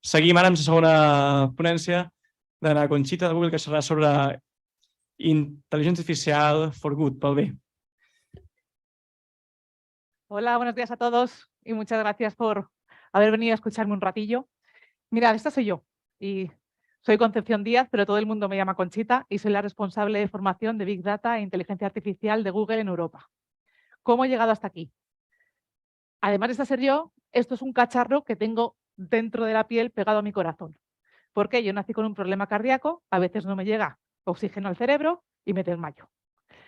Seguim ara amb la segona ponència de la Conxita de Google, que serà sobre intel·ligència artificial for good, pel bé. Hola, buenos días a todos y muchas gracias por haber venido a escucharme un ratillo. Mirad, esta soy yo y soy Concepción Díaz, pero todo el mundo me llama Conchita y soy la responsable de formación de Big Data e Inteligencia Artificial de Google en Europa. ¿Cómo he llegado hasta aquí? Además de ser yo, esto es un cacharro que tengo dentro de la piel pegado a mi corazón. Porque yo nací con un problema cardíaco, a veces no me llega oxígeno al cerebro y me desmayo.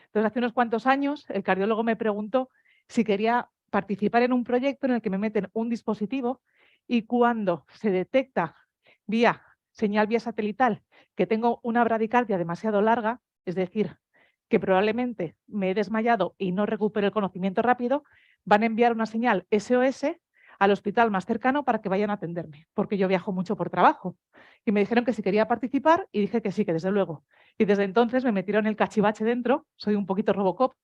Entonces, hace unos cuantos años, el cardiólogo me preguntó si quería participar en un proyecto en el que me meten un dispositivo y cuando se detecta vía señal vía satelital que tengo una bradicardia demasiado larga, es decir, que probablemente me he desmayado y no recupero el conocimiento rápido, van a enviar una señal SOS al hospital más cercano para que vayan a atenderme, porque yo viajo mucho por trabajo. Y me dijeron que si quería participar y dije que sí, que desde luego. Y desde entonces me metieron el cachivache dentro, soy un poquito Robocop.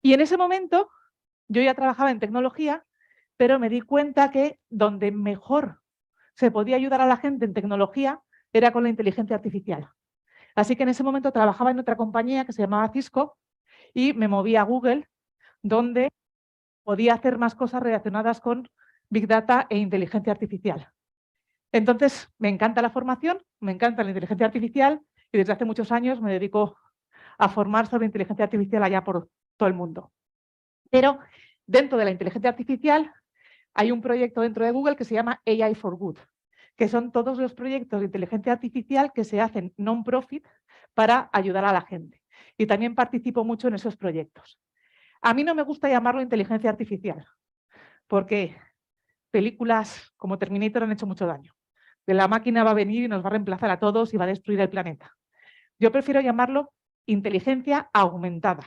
Y en ese momento yo ya trabajaba en tecnología, pero me di cuenta que donde mejor se podía ayudar a la gente en tecnología era con la inteligencia artificial. Así que en ese momento trabajaba en otra compañía que se llamaba Cisco y me moví a Google, donde podía hacer más cosas relacionadas con Big Data e inteligencia artificial. Entonces, me encanta la formación, me encanta la inteligencia artificial y desde hace muchos años me dedico a formar sobre inteligencia artificial allá por todo el mundo. Pero dentro de la inteligencia artificial hay un proyecto dentro de Google que se llama AI for Good, que son todos los proyectos de inteligencia artificial que se hacen non-profit para ayudar a la gente. Y también participo mucho en esos proyectos. A mí no me gusta llamarlo inteligencia artificial, porque películas como Terminator han hecho mucho daño. Que la máquina va a venir y nos va a reemplazar a todos y va a destruir el planeta. Yo prefiero llamarlo inteligencia aumentada.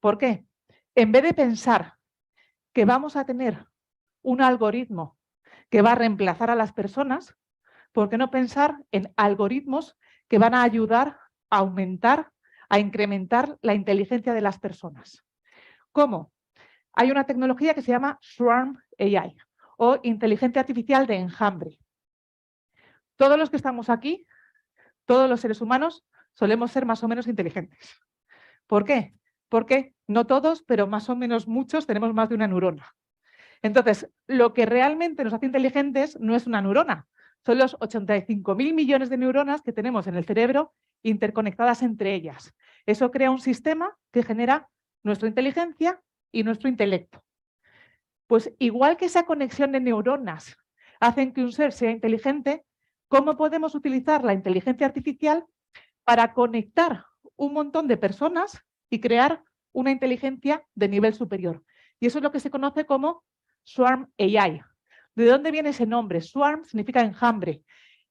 ¿Por qué? En vez de pensar que vamos a tener un algoritmo que va a reemplazar a las personas, ¿por qué no pensar en algoritmos que van a ayudar a aumentar, a incrementar la inteligencia de las personas? ¿Cómo? Hay una tecnología que se llama Swarm AI o inteligencia artificial de enjambre. Todos los que estamos aquí, todos los seres humanos, solemos ser más o menos inteligentes. ¿Por qué? Porque no todos, pero más o menos muchos tenemos más de una neurona. Entonces, lo que realmente nos hace inteligentes no es una neurona, son los 85.000 millones de neuronas que tenemos en el cerebro interconectadas entre ellas. Eso crea un sistema que genera nuestra inteligencia y nuestro intelecto. Pues igual que esa conexión de neuronas hacen que un ser sea inteligente, ¿cómo podemos utilizar la inteligencia artificial para conectar un montón de personas y crear una inteligencia de nivel superior? Y eso es lo que se conoce como Swarm AI. ¿De dónde viene ese nombre? Swarm significa enjambre.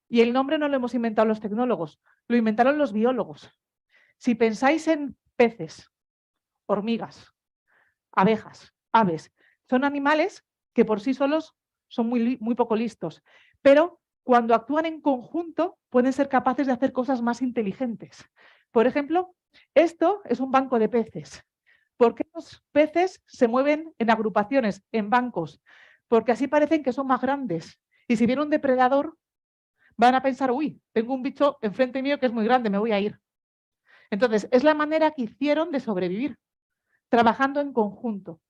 Y el nombre no lo hemos inventado los tecnólogos, lo inventaron los biólogos. Si pensáis en peces, hormigas, abejas, aves, son animales que por sí solos son muy poco listos, pero cuando actúan en conjunto pueden ser capaces de hacer cosas más inteligentes. Por ejemplo, esto es un banco de peces. ¿Por qué los peces se mueven en agrupaciones, en bancos? Porque así parecen que son más grandes. Y si viene un depredador, van a pensar, uy, tengo un bicho enfrente mío que es muy grande, me voy a ir. Entonces, es la manera que hicieron de sobrevivir, trabajando en conjunto.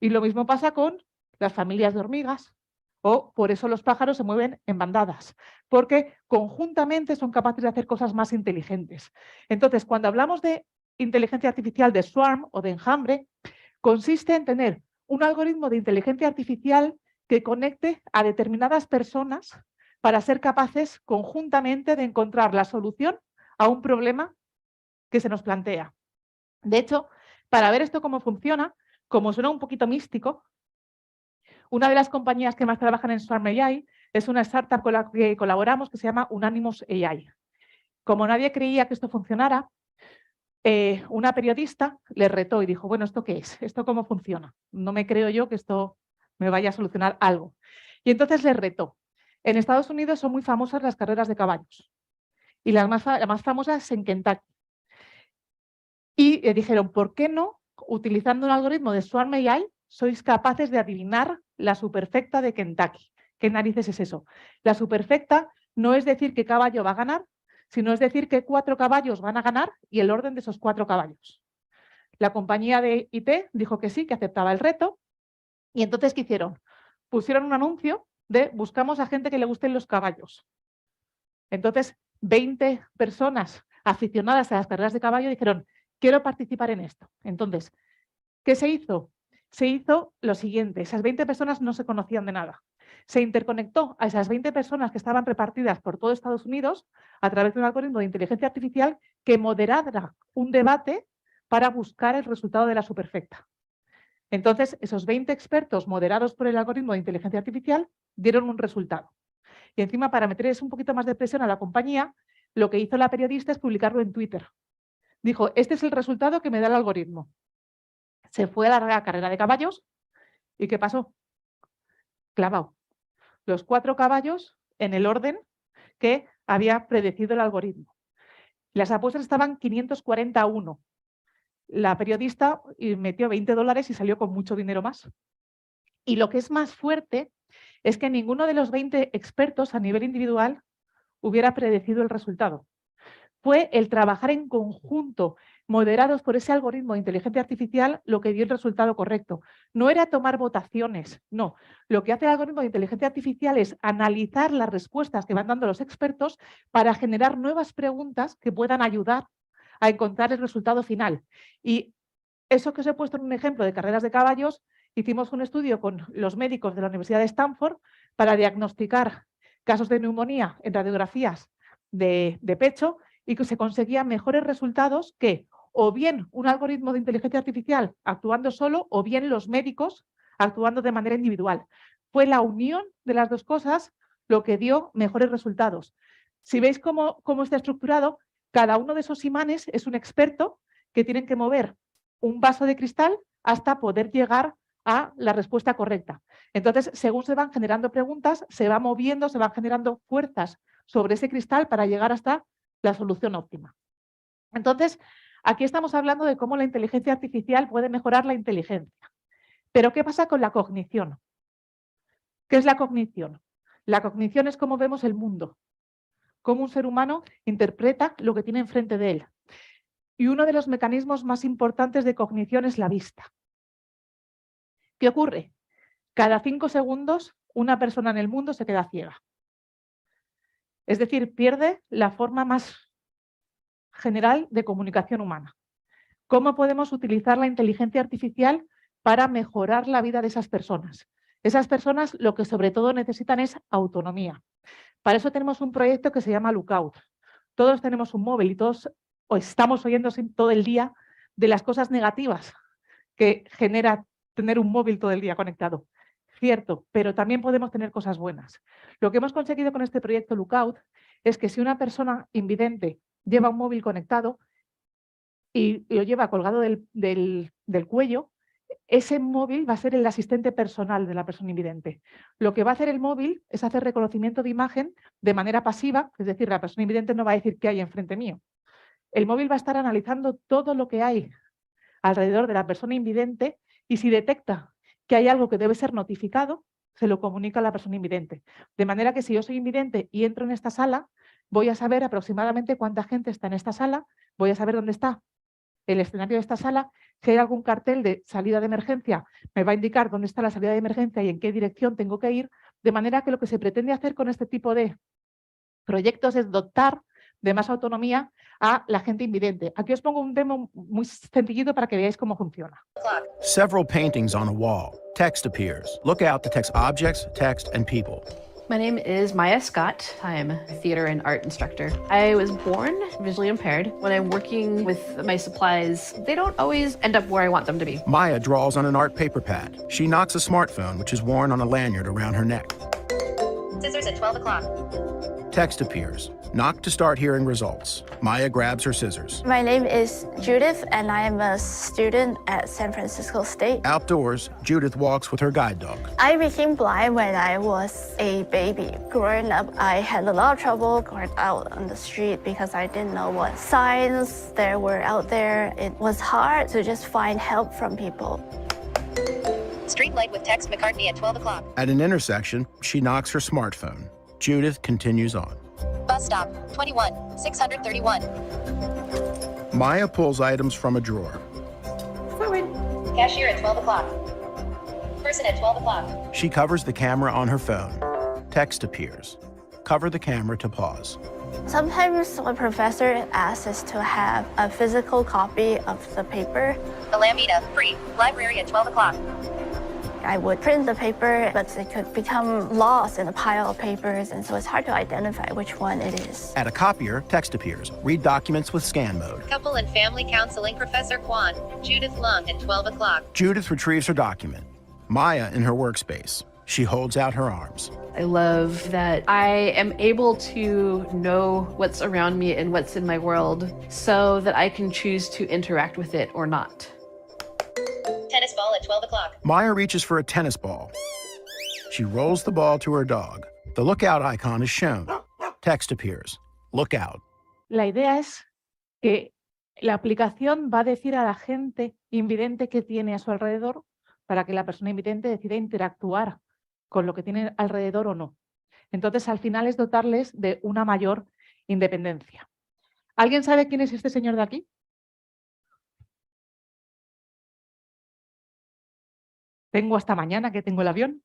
Y lo mismo pasa con las familias de hormigas, o por eso los pájaros se mueven en bandadas, porque conjuntamente son capaces de hacer cosas más inteligentes. Entonces, cuando hablamos de inteligencia artificial de swarm o de enjambre, consiste en tener un algoritmo de inteligencia artificial que conecte a determinadas personas para ser capaces conjuntamente de encontrar la solución a un problema que se nos plantea. De hecho, para ver esto cómo funciona, como suena un poquito místico, una de las compañías que más trabajan en Swarm AI es una startup con la que colaboramos que se llama Unanimous AI. Como nadie creía que esto funcionara, una periodista le retó y dijo, bueno, ¿esto qué es? ¿Esto cómo funciona? No me creo yo que esto me vaya a solucionar algo. Y entonces le retó. En Estados Unidos son muy famosas las carreras de caballos y la más famosa es en Kentucky. Y dijeron, ¿por qué no, utilizando un algoritmo de Swarm AI, sois capaces de adivinar la superfecta de Kentucky? ¿Qué narices es eso? La superfecta no es decir qué caballo va a ganar, sino es decir que 4 caballos van a ganar y el orden de esos 4 caballos. La compañía de IT dijo que sí, que aceptaba el reto. Y entonces, ¿qué hicieron? Pusieron un anuncio de buscamos a gente que le gusten los caballos. Entonces, 20 personas aficionadas a las carreras de caballo dijeron, quiero participar en esto. Entonces, ¿qué se hizo? Se hizo lo siguiente, esas 20 personas no se conocían de nada. Se interconectó a esas 20 personas que estaban repartidas por todo Estados Unidos a través de un algoritmo de inteligencia artificial que moderara un debate para buscar el resultado de la superfecta. Entonces, esos 20 expertos moderados por el algoritmo de inteligencia artificial dieron un resultado. Y encima, para meterles un poquito más de presión a la compañía, lo que hizo la periodista es publicarlo en Twitter. Dijo, este es el resultado que me da el algoritmo. Se fue a la carrera de caballos y ¿qué pasó? Clavado. Los 4 caballos en el orden que había predecido el algoritmo. Las apuestas estaban 540-1. La periodista metió $20 y salió con mucho dinero más. Y lo que es más fuerte es que ninguno de los 20 expertos a nivel individual hubiera predecido el resultado. Fue el trabajar en conjunto, moderados por ese algoritmo de inteligencia artificial, lo que dio el resultado correcto. No era tomar votaciones, no. Lo que hace el algoritmo de inteligencia artificial es analizar las respuestas que van dando los expertos para generar nuevas preguntas que puedan ayudar a encontrar el resultado final. Y eso que os he puesto en un ejemplo de carreras de caballos, hicimos un estudio con los médicos de la Universidad de Stanford para diagnosticar casos de neumonía en radiografías de pecho y que se conseguían mejores resultados que o bien un algoritmo de inteligencia artificial actuando solo o bien los médicos actuando de manera individual. Fue la unión de las dos cosas lo que dio mejores resultados. Si veis cómo está estructurado, cada uno de esos imanes es un experto que tienen que mover un vaso de cristal hasta poder llegar a la respuesta correcta. Entonces, según se van generando preguntas, se va moviendo, se van generando fuerzas sobre ese cristal para llegar hasta la solución óptima. Entonces, aquí estamos hablando de cómo la inteligencia artificial puede mejorar la inteligencia. Pero, ¿qué pasa con la cognición? ¿Qué es la cognición? La cognición es cómo vemos el mundo, cómo un ser humano interpreta lo que tiene enfrente de él. Y uno de los mecanismos más importantes de cognición es la vista. ¿Qué ocurre? Cada 5 segundos una persona en el mundo se queda ciega. Es decir, pierde la forma más general de comunicación humana. ¿Cómo podemos utilizar la inteligencia artificial para mejorar la vida de esas personas? Esas personas lo que sobre todo necesitan es autonomía. Para eso tenemos un proyecto que se llama Lookout. Todos tenemos un móvil y todos estamos oyendo todo el día de las cosas negativas que genera tener un móvil todo el día conectado. Cierto, pero también podemos tener cosas buenas. Lo que hemos conseguido con este proyecto Lookout es que si una persona invidente lleva un móvil conectado y lo lleva colgado del cuello, ese móvil va a ser el asistente personal de la persona invidente. Lo que va a hacer el móvil es hacer reconocimiento de imagen de manera pasiva, es decir, la persona invidente no va a decir qué hay enfrente mío. El móvil va a estar analizando todo lo que hay alrededor de la persona invidente y si detecta que hay algo que debe ser notificado, se lo comunica a la persona invidente. De manera que si yo soy invidente y entro en esta sala, voy a saber aproximadamente cuánta gente está en esta sala, voy a saber dónde está el escenario de esta sala, si hay algún cartel de salida de emergencia, me va a indicar dónde está la salida de emergencia y en qué dirección tengo que ir, de manera que lo que se pretende hacer con este tipo de proyectos es dotar de más autonomía a la gente invidente. Aquí os pongo un demo muy sencillito para que veáis cómo funciona. Several paintings on a wall. Text appears. Look out detects objects, text, and people. My name is Maya Scott. I'm a theater and art instructor. I was born visually impaired. When I'm working with my supplies, they don't always end up where I want them to be. Maya draws on an art paper pad. She knocks a smartphone, which is worn on a lanyard around her neck. Scissors at 12 o'clock. Text appears. Knock to start hearing results. Maya grabs her scissors. My name is Judith, and I am a student at San Francisco State. Outdoors, Judith walks with her guide dog. I became blind when I was a baby. Growing up, I had a lot of trouble going out on the street because I didn't know what signs there were out there. It was hard to just find help from people. Street light with text McCartney at 12 o'clock. At an intersection, she knocks her smartphone. Judith continues on. Bus stop, 21, 631. Maya pulls items from a drawer. Forward. Cashier at 12 o'clock. Person at 12 o'clock. She covers the camera on her phone. Text appears. Cover the camera to pause. Sometimes a professor asks us to have a physical copy of the paper. Alameda, free, library at 12 o'clock. I would print the paper, but it could become lost in a pile of papers, and so it's hard to identify which one it is. At a copier, text appears. Read documents with scan mode. Couple and family counseling Professor Kwan, Judith Lung at 12 o'clock. Judith retrieves her document. Maya in her workspace. She holds out her arms. I love that I am able to know what's around me and what's in my world so that I can choose to interact with it or not. Tennis ball at 12 o'clock. Maya reaches for a tennis ball. She rolls the ball to her dog. The lookout icon is shown. Text appears. Look out. La idea es que la aplicación va a decir a la gente invidente que tiene a su alrededor para que la persona invidente decida interactuar con lo que tiene alrededor o no. Entonces, al final es dotarles de una mayor independencia. ¿Alguien sabe quién es este señor de aquí? Tengo hasta mañana que tengo el avión.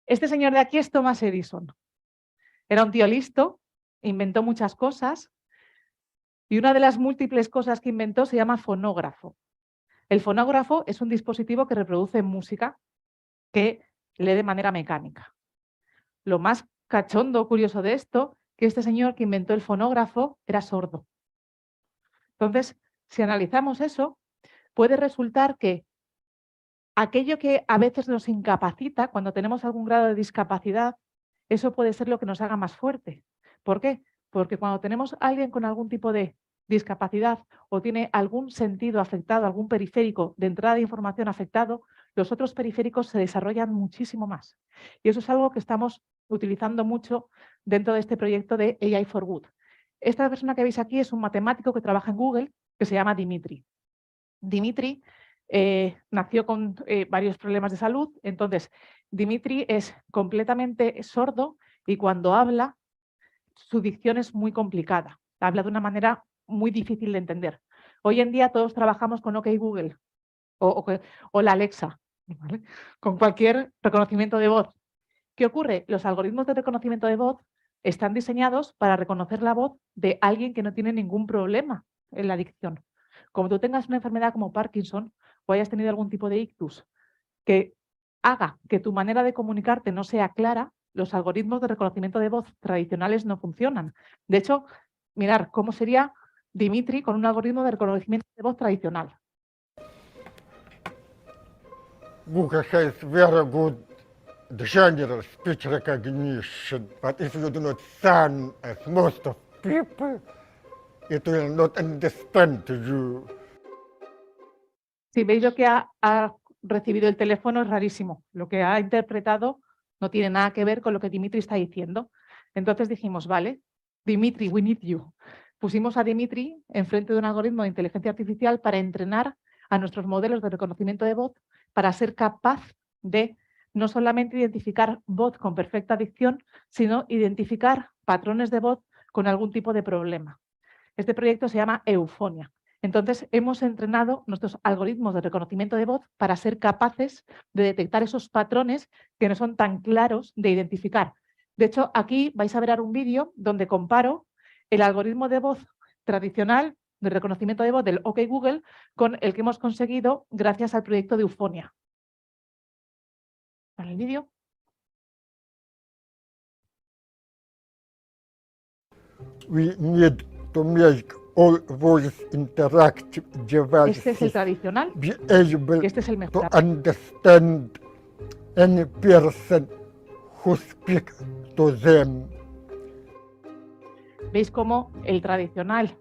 Este señor de aquí es Thomas Edison. Era un tío listo, inventó muchas cosas y una de las múltiples cosas que inventó se llama fonógrafo. El fonógrafo es un dispositivo que reproduce música que lee de manera mecánica. Lo más cachondo, curioso de esto, que este señor que inventó el fonógrafo era sordo. Entonces, si analizamos eso, puede resultar que aquello que a veces nos incapacita, cuando tenemos algún grado de discapacidad, eso puede ser lo que nos haga más fuerte. ¿Por qué? Porque cuando tenemos a alguien con algún tipo de discapacidad o tiene algún sentido afectado, algún periférico de entrada de información afectado, los otros periféricos se desarrollan muchísimo más. Y eso es algo que estamos utilizando mucho dentro de este proyecto de AI for Good. Esta persona que veis aquí es un matemático que trabaja en Google, que se llama Dimitri. Dimitri nació con varios problemas de salud, entonces Dimitri es completamente sordo y cuando habla, su dicción es muy complicada. Habla de una manera muy difícil de entender. Hoy en día todos trabajamos con OK Google o la Alexa, ¿vale? Con cualquier reconocimiento de voz. ¿Qué ocurre? Los algoritmos de reconocimiento de voz están diseñados para reconocer la voz de alguien que no tiene ningún problema en la dicción. Como tú tengas una enfermedad como Parkinson o hayas tenido algún tipo de ictus que haga que tu manera de comunicarte no sea clara, los algoritmos de reconocimiento de voz tradicionales no funcionan. De hecho, mirar cómo sería Dimitri con un algoritmo de reconocimiento de voz tradicional. Google has very good general speech recognition, but if you do not sound as most of people, it will not understand you. Si veis lo que ha recibido el teléfono es rarísimo. Lo que ha interpretado no tiene nada que ver con lo que Dimitri está diciendo. Entonces dijimos, vale, Dimitri, we need you. Pusimos a Dimitri enfrente de un algoritmo de inteligencia artificial para entrenar a nuestros modelos de reconocimiento de voz para ser capaz de no solamente identificar voz con perfecta dicción, sino identificar patrones de voz con algún tipo de problema. Este proyecto se llama Eufonia. Entonces, hemos entrenado nuestros algoritmos de reconocimiento de voz para ser capaces de detectar esos patrones que no son tan claros de identificar. De hecho, aquí vais a ver ahora un vídeo donde comparo el algoritmo de voz tradicional de reconocimiento de voz del OK Google con el que hemos conseguido gracias al proyecto de Eufonia. ¿Para el vídeo? We need to make all voice interactive devices Este es el tradicional be able y este es el to mejor. understand any person who speaks to them. ¿Veis cómo el tradicional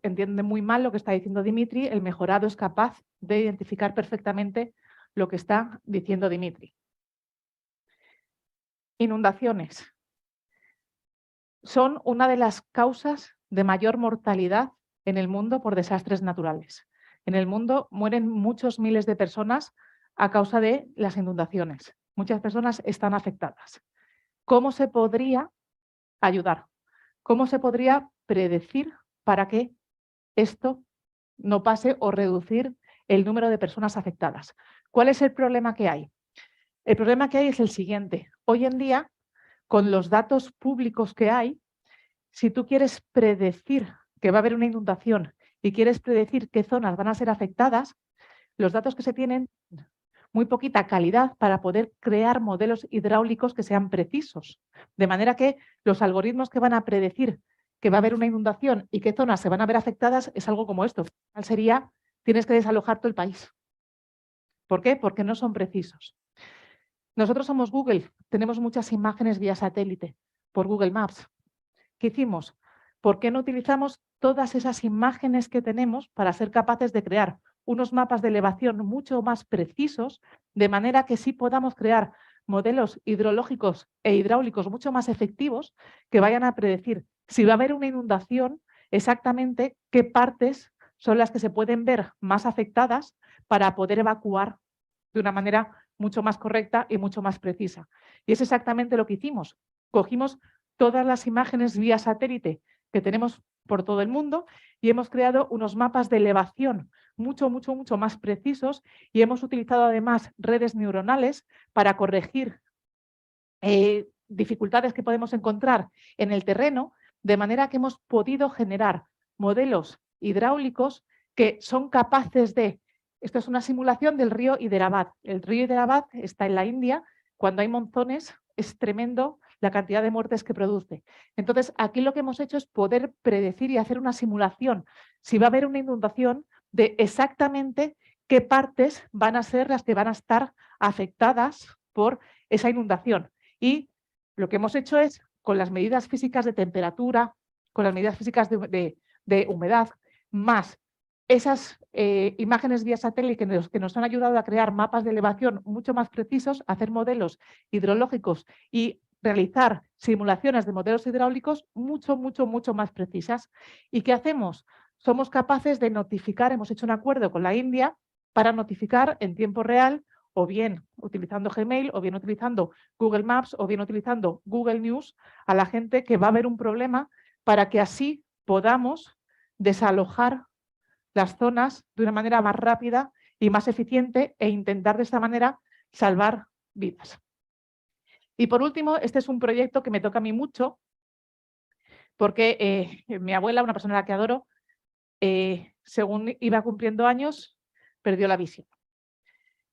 entiende muy mal lo que está diciendo Dimitri? El mejorado es capaz de identificar perfectamente lo que está diciendo Dimitri. Inundaciones. Son una de las causas de mayor mortalidad en el mundo por desastres naturales. En el mundo mueren muchos miles de personas a causa de las inundaciones. Muchas personas están afectadas. ¿Cómo se podría ayudar? ¿Cómo se podría predecir para que esto no pase o reducir el número de personas afectadas? ¿Cuál es el problema que hay? El problema que hay es el siguiente. Hoy en día, con los datos públicos que hay, si tú quieres predecir que va a haber una inundación y quieres predecir qué zonas van a ser afectadas, los datos que se tienen, muy poquita calidad para poder crear modelos hidráulicos que sean precisos. De manera que los algoritmos que van a predecir que va a haber una inundación y qué zonas se van a ver afectadas es algo como esto. Sería, tienes que desalojar todo el país. ¿Por qué? Porque no son precisos. Nosotros somos Google, tenemos muchas imágenes vía satélite por Google Maps. ¿Qué hicimos? ¿Por qué no utilizamos todas esas imágenes que tenemos para ser capaces de crear unos mapas de elevación mucho más precisos, de manera que sí podamos crear modelos hidrológicos e hidráulicos mucho más efectivos que vayan a predecir si va a haber una inundación, exactamente qué partes son las que se pueden ver más afectadas para poder evacuar de una manera mucho más correcta y mucho más precisa? Y es exactamente lo que hicimos. Cogimos todas las imágenes vía satélite que tenemos por todo el mundo y hemos creado unos mapas de elevación mucho más precisos y hemos utilizado además redes neuronales para corregir dificultades que podemos encontrar en el terreno, de manera que hemos podido generar modelos hidráulicos que son capaces de... Esto es una simulación del río Hyderabad. El río Hyderabad está en la India. Cuando hay monzones es tremendo la cantidad de muertes que produce. Entonces, aquí lo que hemos hecho es poder predecir y hacer una simulación, si va a haber una inundación, de exactamente qué partes van a ser las que van a estar afectadas por esa inundación. Y lo que hemos hecho es, con las medidas físicas de temperatura, con las medidas físicas de humedad, más esas imágenes vía satélite que nos han ayudado a crear mapas de elevación mucho más precisos, hacer modelos hidrológicos y realizar simulaciones de modelos hidráulicos mucho más precisas. ¿Y qué hacemos? Somos capaces de notificar, hemos hecho un acuerdo con la India para notificar en tiempo real, o bien utilizando Gmail, o bien utilizando Google Maps, o bien utilizando Google News, a la gente que va a haber un problema, para que así podamos desalojar las zonas de una manera más rápida y más eficiente e intentar de esta manera salvar vidas. Y por último, este es un proyecto que me toca a mí mucho, porque mi abuela, una persona a la que adoro, según iba cumpliendo años, perdió la visión.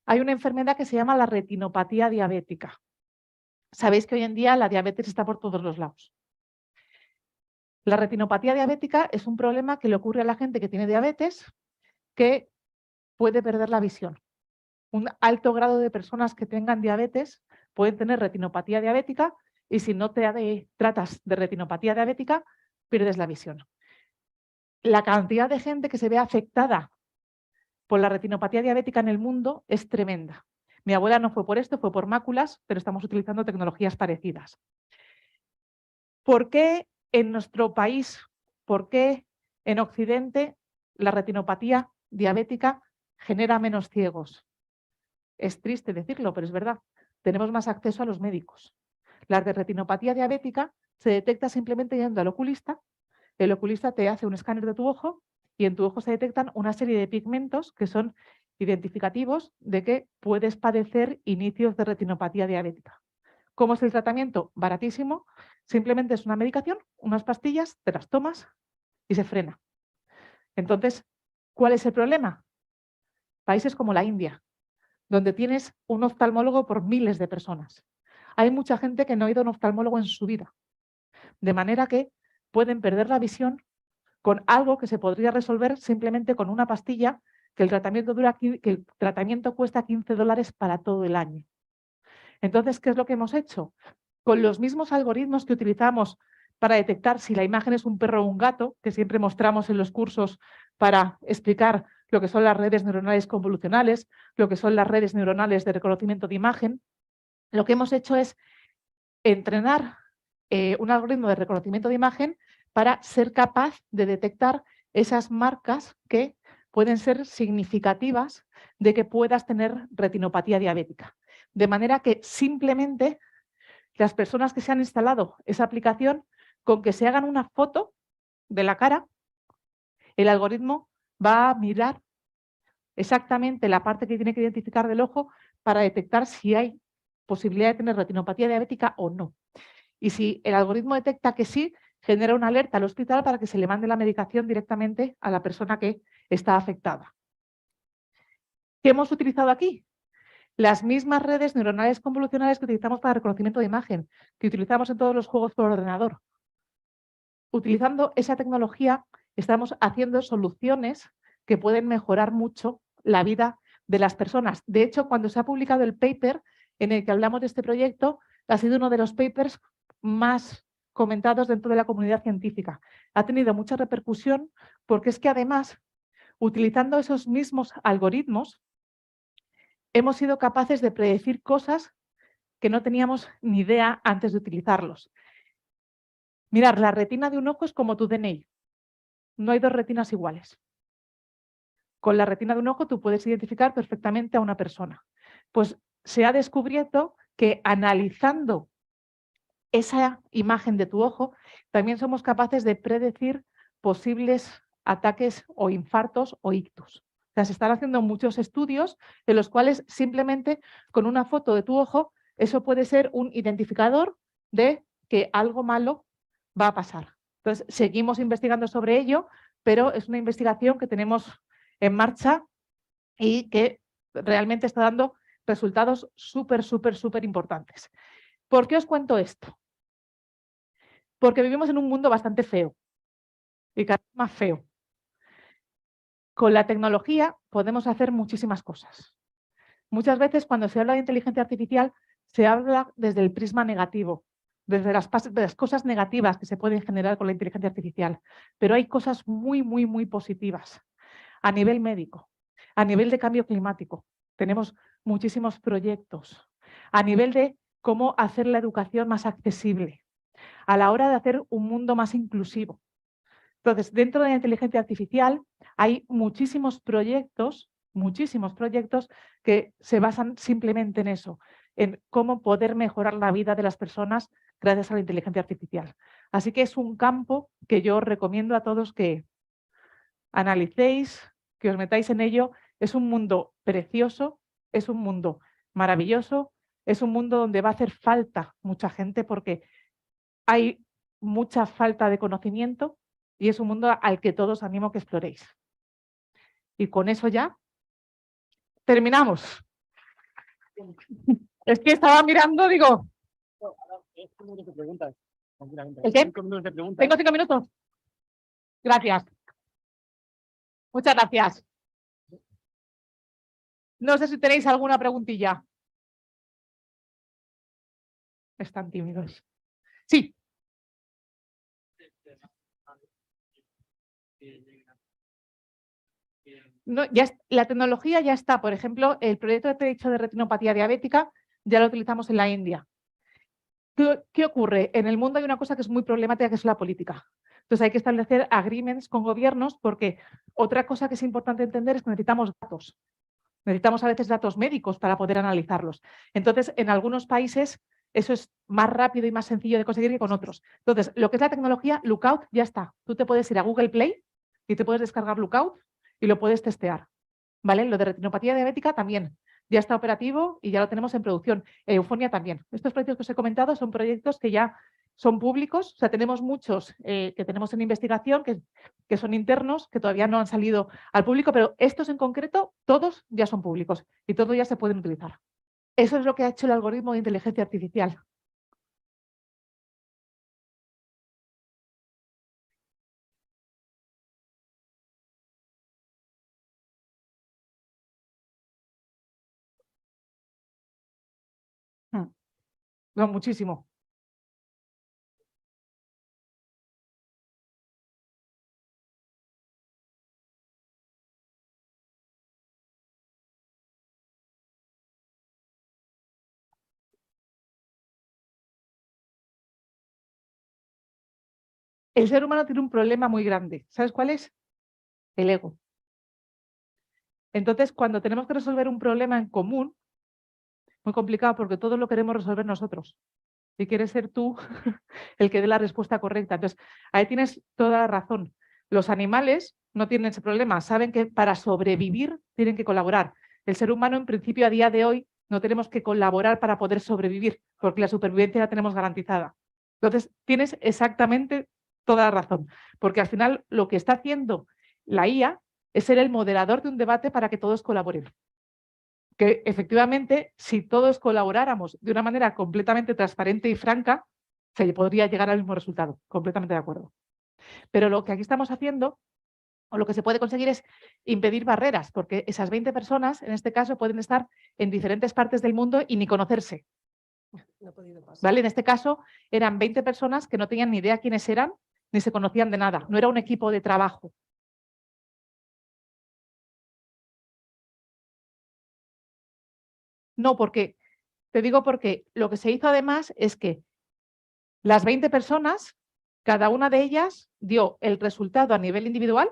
Hay una enfermedad que se llama la retinopatía diabética. Sabéis que hoy en día la diabetes está por todos los lados. La retinopatía diabética es un problema que le ocurre a la gente que tiene diabetes, que puede perder la visión. Un alto grado de personas que tengan diabetes pueden tener retinopatía diabética y si no te tratas de retinopatía diabética, pierdes la visión. La cantidad de gente que se ve afectada por la retinopatía diabética en el mundo es tremenda. Mi abuela no fue por esto, fue por máculas, pero estamos utilizando tecnologías parecidas. ¿Por qué en nuestro país, por qué en Occidente la retinopatía diabética genera menos ciegos? Es triste decirlo, pero es verdad. Tenemos más acceso a los médicos. La de retinopatía diabética se detecta simplemente yendo al oculista. El oculista te hace un escáner de tu ojo y en tu ojo se detectan una serie de pigmentos que son identificativos de que puedes padecer inicios de retinopatía diabética. ¿Cómo es el tratamiento? Baratísimo. Simplemente es una medicación, unas pastillas, te las tomas y se frena. Entonces, ¿cuál es el problema? Países como la India, donde tienes un oftalmólogo por miles de personas. Hay mucha gente que no ha ido a un oftalmólogo en su vida. De manera que pueden perder la visión con algo que se podría resolver simplemente con una pastilla que el tratamiento cuesta $15 para todo el año. Entonces, ¿qué es lo que hemos hecho? Con los mismos algoritmos que utilizamos para detectar si la imagen es un perro o un gato, que siempre mostramos en los cursos para explicar lo que son las redes neuronales convolucionales, lo que son las redes neuronales de reconocimiento de imagen, lo que hemos hecho es entrenar un algoritmo de reconocimiento de imagen para ser capaz de detectar esas marcas que pueden ser significativas de que puedas tener retinopatía diabética. De manera que simplemente las personas que se han instalado esa aplicación, con que se hagan una foto de la cara, el algoritmo va a mirar exactamente la parte que tiene que identificar del ojo para detectar si hay posibilidad de tener retinopatía diabética o no. Y si el algoritmo detecta que sí, genera una alerta al hospital para que se le mande la medicación directamente a la persona que está afectada. ¿Qué hemos utilizado aquí? Las mismas redes neuronales convolucionales que utilizamos para reconocimiento de imagen, que utilizamos en todos los juegos por ordenador. Utilizando esa tecnología estamos haciendo soluciones que pueden mejorar mucho la vida de las personas. De hecho, cuando se ha publicado el paper en el que hablamos de este proyecto, ha sido uno de los papers más comentados dentro de la comunidad científica. Ha tenido mucha repercusión porque es que además, utilizando esos mismos algoritmos, hemos sido capaces de predecir cosas que no teníamos ni idea antes de utilizarlos. Mirar, la retina de un ojo es como tu DNI. No hay dos retinas iguales. Con la retina de un ojo tú puedes identificar perfectamente a una persona. Pues se ha descubierto que analizando esa imagen de tu ojo, también somos capaces de predecir posibles ataques o infartos o ictus. O sea, se están haciendo muchos estudios en los cuales simplemente con una foto de tu ojo, eso puede ser un identificador de que algo malo va a pasar. Entonces, seguimos investigando sobre ello, pero es una investigación que tenemos en marcha y que realmente está dando resultados súper importantes. ¿Por qué os cuento esto? Porque vivimos en un mundo bastante feo y cada vez más feo. Con la tecnología podemos hacer muchísimas cosas. Muchas veces cuando se habla de inteligencia artificial se habla desde el prisma negativo, desde las cosas negativas que se pueden generar con la inteligencia artificial. Pero hay cosas muy positivas a nivel médico, a nivel de cambio climático. Tenemos muchísimos proyectos. A nivel de cómo hacer la educación más accesible, a la hora de hacer un mundo más inclusivo. Entonces, dentro de la inteligencia artificial hay muchísimos proyectos que se basan simplemente en eso, en cómo poder mejorar la vida de las personas gracias a la inteligencia artificial. Así que es un campo que yo recomiendo a todos que analicéis, que os metáis en ello. Es un mundo precioso, es un mundo maravilloso, es un mundo donde va a hacer falta mucha gente porque hay mucha falta de conocimiento y es un mundo al que todos animo que exploréis. Y con eso ya terminamos. Es que estaba mirando, digo... ¿El qué? ¿Tengo 5 minutos? Gracias. Muchas gracias. No sé si tenéis alguna preguntilla. Están tímidos. Sí. No, la tecnología ya está. Por ejemplo, el proyecto que te he dicho de retinopatía diabética ya lo utilizamos en la India. ¿Qué ocurre? En el mundo hay una cosa que es muy problemática, que es la política. Entonces hay que establecer agreements con gobiernos porque otra cosa que es importante entender es que necesitamos datos. Necesitamos a veces datos médicos para poder analizarlos. Entonces, en algunos países eso es más rápido y más sencillo de conseguir que con otros. Entonces, lo que es la tecnología, Lookout ya está. Tú te puedes ir a Google Play y te puedes descargar Lookout y lo puedes testear. ¿Vale? Lo de retinopatía diabética también. Ya está operativo y ya lo tenemos en producción. Eufonia también. Estos proyectos que os he comentado son proyectos que ya son públicos. O sea, tenemos muchos que tenemos en investigación, que son internos, que todavía no han salido al público, pero estos en concreto, todos ya son públicos y todos ya se pueden utilizar. Eso es lo que ha hecho el algoritmo de inteligencia artificial. No, muchísimo. El ser humano tiene un problema muy grande. ¿Sabes cuál es? El ego. Entonces, cuando tenemos que resolver un problema en común, muy complicado porque todo lo queremos resolver nosotros. Y quieres ser tú el que dé la respuesta correcta. Entonces, ahí tienes toda la razón. Los animales no tienen ese problema, saben que para sobrevivir tienen que colaborar. El ser humano, en principio, a día de hoy, no tenemos que colaborar para poder sobrevivir, porque la supervivencia la tenemos garantizada. Entonces, tienes exactamente toda la razón, porque al final lo que está haciendo la IA es ser el moderador de un debate para que todos colaboren. Que efectivamente, si todos colaboráramos de una manera completamente transparente y franca, se podría llegar al mismo resultado, completamente de acuerdo. Pero lo que aquí estamos haciendo, o lo que se puede conseguir, es impedir barreras, porque esas 20 personas, en este caso, pueden estar en diferentes partes del mundo y ni conocerse. ¿Vale? En este caso, eran 20 personas que no tenían ni idea quiénes eran, ni se conocían de nada. No era un equipo de trabajo. No, porque, te digo porque lo que se hizo además es que las 20 personas, cada una de ellas dio el resultado a nivel individual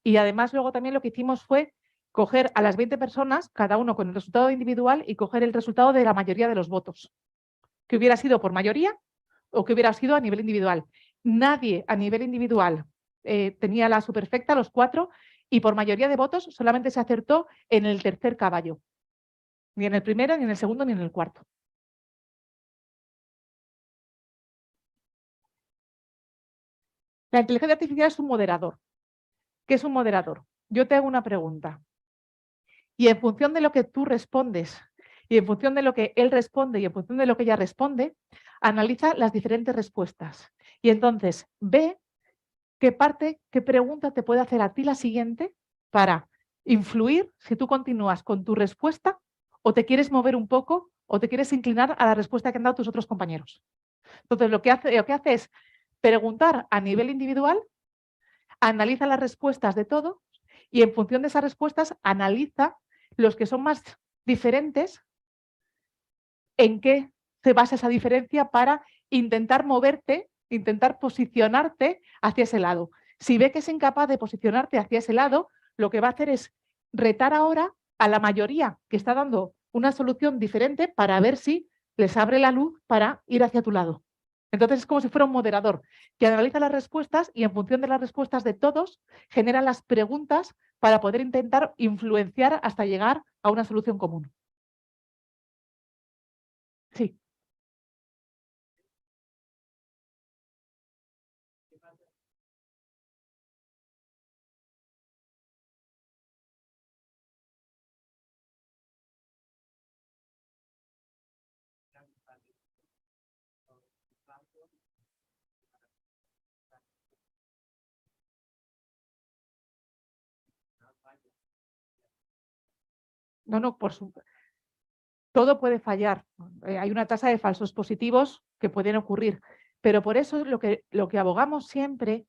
y además luego también lo que hicimos fue coger a las 20 personas, cada uno con el resultado individual y coger el resultado de la mayoría de los votos, que hubiera sido por mayoría o que hubiera sido a nivel individual. Nadie a nivel individual tenía la superfecta, los 4, y por mayoría de votos solamente se acertó en el tercer caballo. Ni en el primero, ni en el segundo, ni en el cuarto. La inteligencia artificial es un moderador. ¿Qué es un moderador? Yo te hago una pregunta y en función de lo que tú respondes y en función de lo que él responde y en función de lo que ella responde, analiza las diferentes respuestas y entonces ve qué parte, qué pregunta te puede hacer a ti la siguiente para influir si tú continúas con tu respuesta o te quieres mover un poco o te quieres inclinar a la respuesta que han dado tus otros compañeros. Entonces, lo que hace es preguntar a nivel individual, analiza las respuestas de todos y en función de esas respuestas analiza los que son más diferentes, en qué se basa esa diferencia para intentar moverte, intentar posicionarte hacia ese lado. Si ve que es incapaz de posicionarte hacia ese lado, lo que va a hacer es retar ahora a la mayoría que está dando una solución diferente para ver si les abre la luz para ir hacia tu lado. Entonces es como si fuera un moderador que analiza las respuestas y en función de las respuestas de todos genera las preguntas para poder intentar influenciar hasta llegar a una solución común. Sí. No, por supuesto. Todo puede fallar. Hay una tasa de falsos positivos que pueden ocurrir. Pero por eso lo que abogamos siempre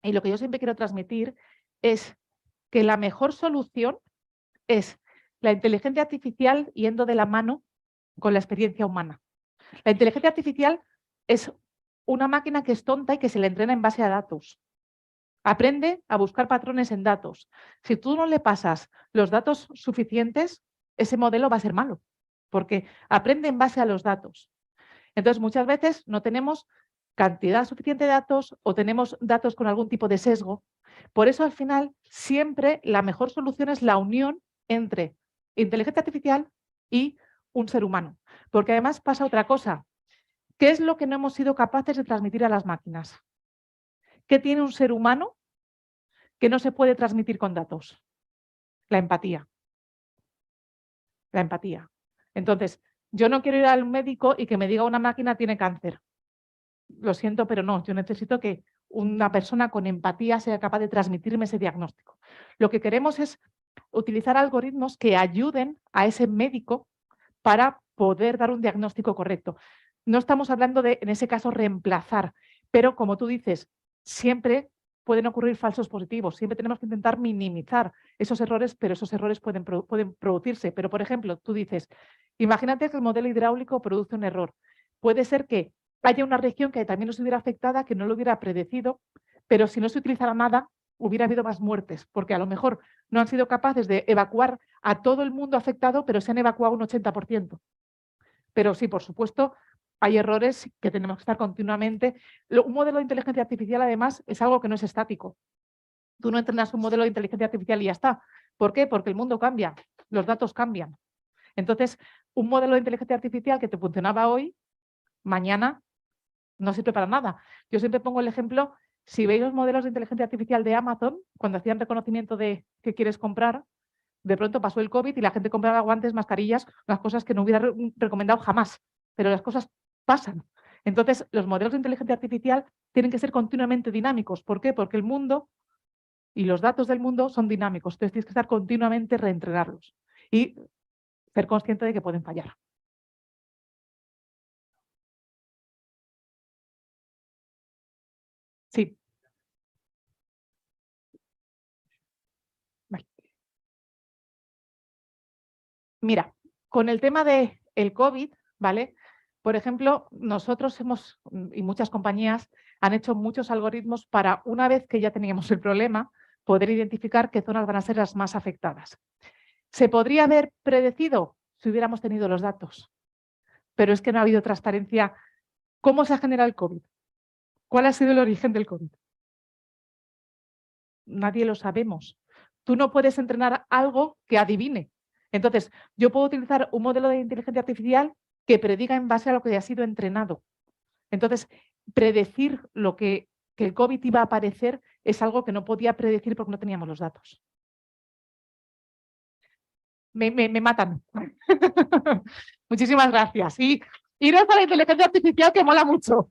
y lo que yo siempre quiero transmitir es que la mejor solución es la inteligencia artificial yendo de la mano con la experiencia humana. La inteligencia artificial es una máquina que es tonta y que se le entrena en base a datos. Aprende a buscar patrones en datos. Si tú no le pasas los datos suficientes, ese modelo va a ser malo, porque aprende en base a los datos. Entonces, muchas veces no tenemos cantidad suficiente de datos o tenemos datos con algún tipo de sesgo. Por eso, al final, siempre la mejor solución es la unión entre inteligencia artificial y un ser humano. Porque además pasa otra cosa. ¿Qué es lo que no hemos sido capaces de transmitir a las máquinas? ¿Qué tiene un ser humano que no se puede transmitir con datos? La empatía. La empatía. Entonces, yo no quiero ir al médico y que me diga una máquina tiene cáncer. Lo siento, pero no. Yo necesito que una persona con empatía sea capaz de transmitirme ese diagnóstico. Lo que queremos es utilizar algoritmos que ayuden a ese médico para poder dar un diagnóstico correcto. No estamos hablando de, en ese caso, reemplazar, pero como tú dices, siempre pueden ocurrir falsos positivos, siempre tenemos que intentar minimizar esos errores, pero esos errores pueden producirse. Pero, por ejemplo, tú dices, imagínate que el modelo hidráulico produce un error. Puede ser que haya una región que también no se hubiera afectada, que no lo hubiera predecido, pero si no se utilizara nada, hubiera habido más muertes, porque a lo mejor no han sido capaces de evacuar a todo el mundo afectado, pero se han evacuado un 80%. Pero sí, por supuesto, hay errores que tenemos que estar continuamente. Un modelo de inteligencia artificial, además, es algo que no es estático. Tú no entrenas un modelo de inteligencia artificial y ya está. ¿Por qué? Porque el mundo cambia, los datos cambian. Entonces, un modelo de inteligencia artificial que te funcionaba hoy, mañana no sirve para nada. Yo siempre pongo el ejemplo, si veis los modelos de inteligencia artificial de Amazon, cuando hacían reconocimiento de qué quieres comprar, de pronto pasó el COVID y la gente compraba guantes, mascarillas, unas cosas que no hubiera recomendado jamás, pero las cosas pasan. Entonces, los modelos de inteligencia artificial tienen que ser continuamente dinámicos. ¿Por qué? Porque el mundo y los datos del mundo son dinámicos, entonces tienes que estar continuamente reentrenarlos y ser consciente de que pueden fallar. Sí. Vale. Mira, con el tema del COVID, ¿vale? Por ejemplo, nosotros hemos, y muchas compañías, han hecho muchos algoritmos para, una vez que ya teníamos el problema, poder identificar qué zonas van a ser las más afectadas. ¿Se podría haber predecido si hubiéramos tenido los datos? Pero es que no ha habido transparencia. ¿Cómo se ha generado el COVID? ¿Cuál ha sido el origen del COVID? Nadie lo sabemos. Tú no puedes entrenar algo que adivine. Entonces, yo puedo utilizar un modelo de inteligencia artificial que prediga en base a lo que ha sido entrenado. Entonces, predecir lo que el COVID iba a aparecer es algo que no podía predecir porque no teníamos los datos. Me matan. Muchísimas gracias. Y iros a la inteligencia artificial, que mola mucho.